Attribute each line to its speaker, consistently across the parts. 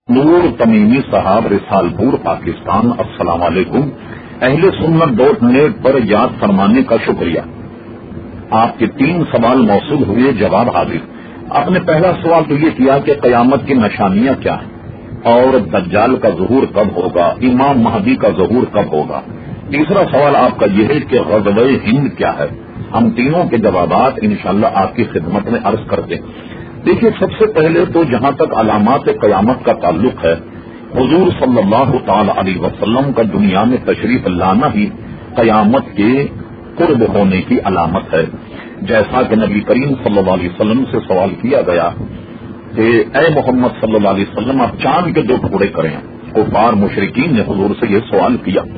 Speaker 1: نور تمیمی صاحب رسالپور پاکستان، السلام علیکم۔ اہل سنت .نیٹ پر یاد فرمانے کا شکریہ۔ آپ کے 3 سوال موصول ہوئے، جواب حاضر۔ آپ نے پہلا سوال تو یہ کیا کہ قیامت کی نشانیاں کیا ہیں اور دجال کا ظہور کب ہوگا، امام مہدی کا ظہور کب ہوگا۔ تیسرا سوال آپ کا یہ ہے کہ غزوہ ہند کیا ہے۔ ہم تینوں کے جوابات انشاءاللہ آپ کی خدمت میں عرض کرتے ہیں۔ دیکھیے، سب سے پہلے تو جہاں تک علامات قیامت کا تعلق ہے، حضور صلی اللہ تعالی علیہ وسلم کا دنیا میں تشریف لانا ہی قیامت کے قرب ہونے کی علامت ہے۔ جیسا کہ نبی کریم صلی اللہ علیہ وسلم سے سوال کیا گیا کہ اے محمد صلی اللہ علیہ وسلم، آپ چاند کے 2 ٹکڑے کریں۔ کفار مشرکین نے حضور سے یہ سوال کیا۔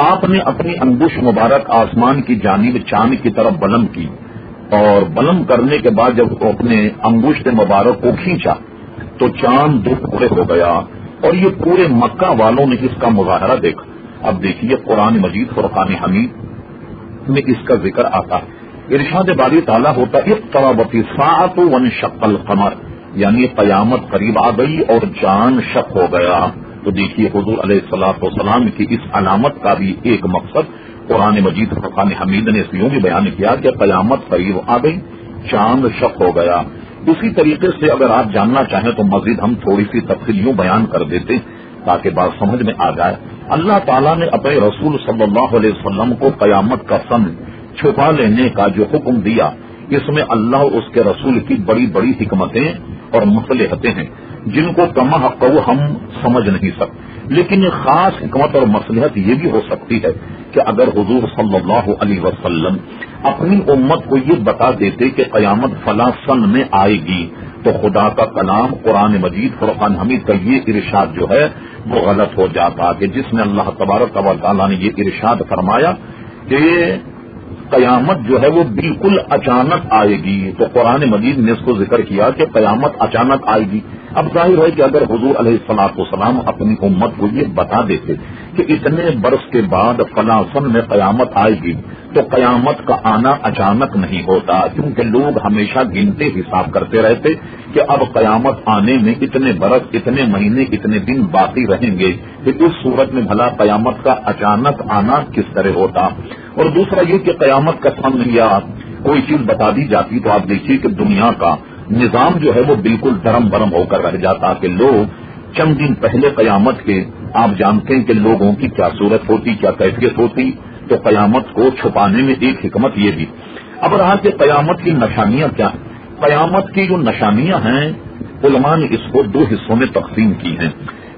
Speaker 1: آپ نے اپنی انگوش مبارک آسمان کی جانب چاند کی طرف بلند کی، اور بلند کرنے کے بعد جب اپنے انگشت مبارک کو کھینچا تو چاند 2 ٹکڑے ہو گیا، اور یہ پورے مکہ والوں نے اس کا مظاہرہ دیکھا۔ اب دیکھیے، قرآن مجید فرقان حمید میں اس کا ذکر آتا ہے۔ ارشاد باری تعالیٰ ہوتا اقتربت الساعۃ وانشق القمر، یعنی قیامت قریب آ گئی اور چاند شق ہو گیا۔ تو دیکھیے، حضور علیہ الصلوۃ والسلام کی اس علامت کا بھی ایک مقصد قرآن مجید فرقان حمید نے اس یوں بھی بیان کیا کہ قیامت قریب آ گئی، چاند شق ہو گیا۔ اسی طریقے سے اگر آپ جاننا چاہیں تو مزید ہم تھوڑی سی تفصیل یوں بیان کر دیتے تاکہ بات سمجھ میں آ جائے۔ اللہ تعالیٰ نے اپنے رسول صلی اللہ علیہ وسلم کو قیامت کا سن چھپا لینے کا جو حکم دیا، اس میں اللہ اور اس کے رسول کی بڑی بڑی حکمتیں اور مصلحتیں ہیں جن کو کما حق ہم سمجھ نہیں سکتے۔ لیکن یہ خاص حکمت اور مصلحت یہ بھی ہو سکتی ہے کہ اگر حضور صلی اللہ علیہ وسلم اپنی امت کو یہ بتا دیتے کہ قیامت فلاں سن میں آئے گی، تو خدا کا کلام قرآن مجید فرقان حمید کا یہ ارشاد جو ہے وہ غلط ہو جاتا کہ جس میں اللہ تبارک و تعالیٰ نے یہ ارشاد فرمایا کہ قیامت جو ہے وہ بالکل اچانک آئے گی، تو قرآن مجید نے اس کو ذکر کیا کہ قیامت اچانک آئے گی۔ اب ظاہر ہے کہ اگر حضور علیہ الصلوۃ والسلام اپنی امت کو یہ بتا دیتے کہ اتنے برس کے بعد فلاں سن میں قیامت آئے گی، تو قیامت کا آنا اچانک نہیں ہوتا، کیونکہ لوگ ہمیشہ گنتے حساب کرتے رہتے کہ اب قیامت آنے میں اتنے برس، اتنے مہینے، اتنے دن باقی رہیں گے، کہ اس صورت میں بھلا قیامت کا اچانک آنا کس طرح ہوتا۔ اور دوسرا یہ کہ قیامت کا سن یا کوئی چیز بتا دی جاتی تو آپ دیکھیے کہ دنیا کا نظام جو ہے وہ بالکل درم برم ہو کر رہ جاتا کہ لوگ چند دن پہلے قیامت کے، آپ جانتے ہیں کہ لوگوں کی کیا صورت ہوتی، کیا کیفیت ہوتی، تو قیامت کو چھپانے میں ایک حکمت یہ بھی۔ اب رہا کہ قیامت کی نشانیاں کیا ہیں۔ قیامت کی جو نشانیاں ہیں، علماء نے اس کو 2 حصوں میں تقسیم کی ہیں،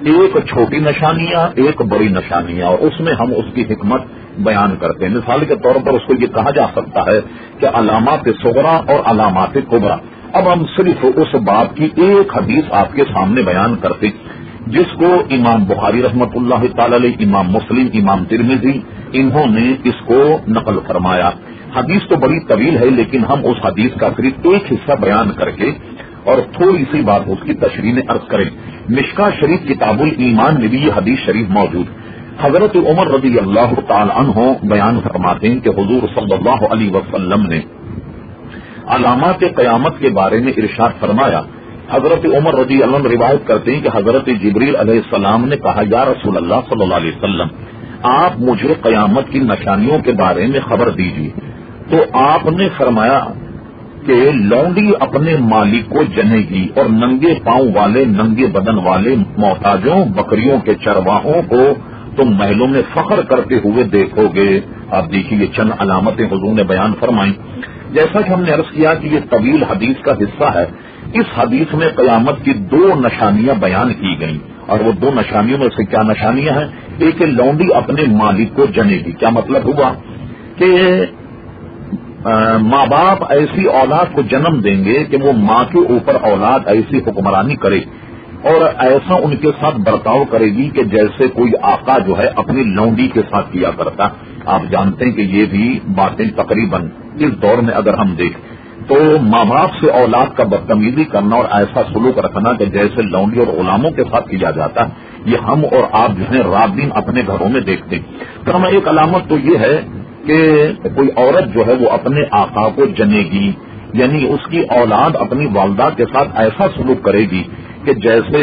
Speaker 1: ایک چھوٹی نشانیاں، ایک بڑی نشانیاں، اور اس میں ہم اس کی حکمت بیان کرتے ہیں۔ مثال کے طور پر اس کو یہ کہا جا سکتا ہے کہ علامات صغرا اور علامات کبرا۔ اب ہم صرف اس بات کی ایک حدیث آپ کے سامنے بیان کرتے جس کو امام بخاری رحمۃ اللہ تعالی علیہ، امام مسلم، امام ترمذی انہوں نے اس کو نقل فرمایا۔ حدیث تو بڑی طویل ہے، لیکن ہم اس حدیث کا صرف ایک حصہ بیان کر کے اور تھوڑی سی بات اس کی تشریح عرض کریں۔ مشکاہ شریف کتاب الایمان میں بھی یہ حدیث شریف موجود۔ حضرت عمر رضی اللہ تعالی عنہ بیان فرماتے ہیں کہ حضور صلی اللہ علیہ وسلم نے علامات قیامت کے بارے میں ارشاد فرمایا۔ حضرت عمر رضی اللہ عنہ روایت کرتے ہیں کہ حضرت جبریل علیہ السلام نے کہا، یا رسول اللہ صلی اللہ علیہ وسلم، آپ مجھے قیامت کی نشانیوں کے بارے میں خبر دیجیے۔ تو آپ نے فرمایا کہ لونڈی اپنے مالک کو جنے گی، اور ننگے پاؤں والے، ننگے بدن والے محتاجوں، بکریوں کے چرواہوں کو تم محلوں میں فخر کرتے ہوئے دیکھو گے۔ آپ دیکھیے، یہ چند علامتیں حضور نے بیان فرمائیں۔ جیسا کہ ہم نے عرض کیا کہ یہ طویل حدیث کا حصہ ہے، اس حدیث میں قیامت کی 2 نشانیاں بیان کی گئیں، اور وہ 2 نشانیوں میں سے کیا نشانیاں ہیں؟ ایک لونڈی اپنے مالک کو جنے گی۔ کیا مطلب ہوا کہ ماں باپ ایسی اولاد کو جنم دیں گے کہ وہ ماں کے اوپر اولاد ایسی حکمرانی کرے اور ایسا ان کے ساتھ برتاؤ کرے گی کہ جیسے کوئی آقا جو ہے اپنی لونڈی کے ساتھ کیا کرتا۔ آپ جانتے ہیں کہ یہ بھی باتیں تقریباً اس دور میں اگر ہم دیکھیں تو ماں باپ سے اولاد کا بدتمیزی کرنا اور ایسا سلوک رکھنا کہ جیسے لونڈی اور غلاموں کے ساتھ کیا جاتا ہے، یہ ہم اور آپ جو ہیں رات دن اپنے گھروں میں دیکھتے ہیں۔ تو ہمیں ایک علامت تو یہ ہے کہ کوئی عورت جو ہے وہ اپنے آقا کو جنے گی، یعنی اس کی اولاد اپنی والدہ کے ساتھ ایسا سلوک کرے گی کہ جیسے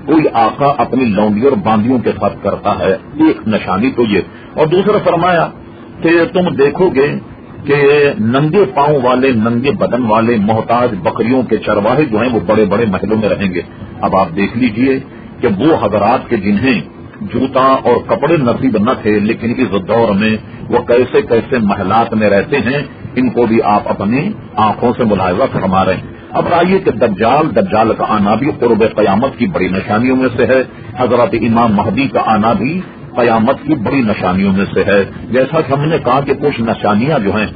Speaker 1: کوئی آقا اپنی لونڈی اور باندیوں کے ساتھ کرتا ہے، ایک نشانی تو یہ۔ اور دوسرا فرمایا کہ تم دیکھو گے کہ ننگے پاؤں والے، ننگے بدن والے محتاج بکریوں کے چرواہے جو ہیں وہ بڑے بڑے محلوں میں رہیں گے۔ اب آپ دیکھ لیجئے کہ وہ حضرات کے جنہیں جوتا اور کپڑے نصیب نہ تھے لیکن اس دور میں وہ کیسے کیسے محلات میں رہتے ہیں، ان کو بھی آپ اپنی آنکھوں سے ملاحظہ فرما رہے ہیں۔ اب آئیے کہ دجال کا آنا بھی قرب قیامت کی بڑی نشانیوں میں سے ہے، حضرت امام مہدی کا آنا بھی قیامت کی بڑی نشانیوں میں سے ہے۔ جیسا کہ ہم نے کہا کہ کچھ نشانیاں جو ہیں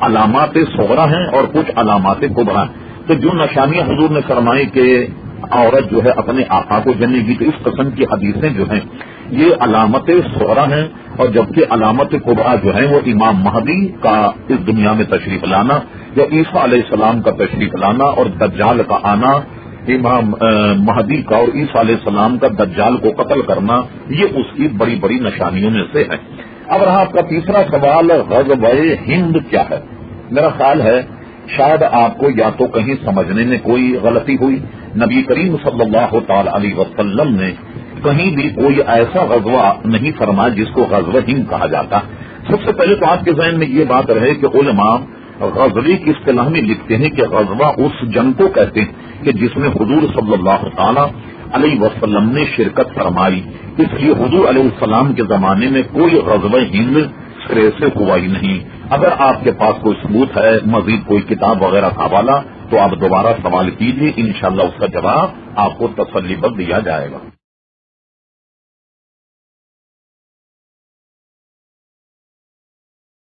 Speaker 1: علامات صغرا ہیں اور کچھ علامات کبریٰ ہیں، تو جو نشانیاں حضور نے فرمائی کہ عورت جو ہے اپنے آقا کو جنے گی، تو اس قسم کی حدیثیں جو ہیں یہ علامت صغرا ہیں، اور جبکہ علامت کبریٰ جو ہیں وہ امام مہدی کا اس دنیا میں تشریف لانا یا عیسیٰ علیہ السلام کا تشریف لانا اور دجال کا آنا، امام مہدی کا اور عیسیٰ علیہ السلام کا دجال کو قتل کرنا، یہ اس کی بڑی بڑی نشانیوں میں سے ہے۔ اب رہا آپ کا تیسرا سوال، غزوہ ہند کیا ہے؟ میرا خیال ہے شاید آپ کو یا تو کہیں سمجھنے میں کوئی غلطی ہوئی، نبی کریم صلی اللہ تعالی علیہ وسلم نے کہیں بھی کوئی ایسا غزوہ نہیں فرمایا جس کو غزوہ ہند کہا جاتا۔ سب سے پہلے تو آپ کے ذہن میں یہ بات رہے کہ علماء غزوے کی اصطلاح میں لکھتے ہیں کہ غزوہ اس جنگ کو کہتے ہیں کہ جس میں حضور صلی اللہ تعالی علیہ وسلم نے شرکت فرمائی، اس لیے حضور علیہ السلام کے زمانے میں کوئی غزوہ ہند سرے سے ہوا ہی نہیں۔ اگر آپ کے پاس کوئی ثبوت ہے، مزید کوئی کتاب وغیرہ کا حوالہ، تو آپ دوبارہ سوال کیجیے، انشاءاللہ اس کا جواب آپ کو تسلی بخش دیا جائے گا۔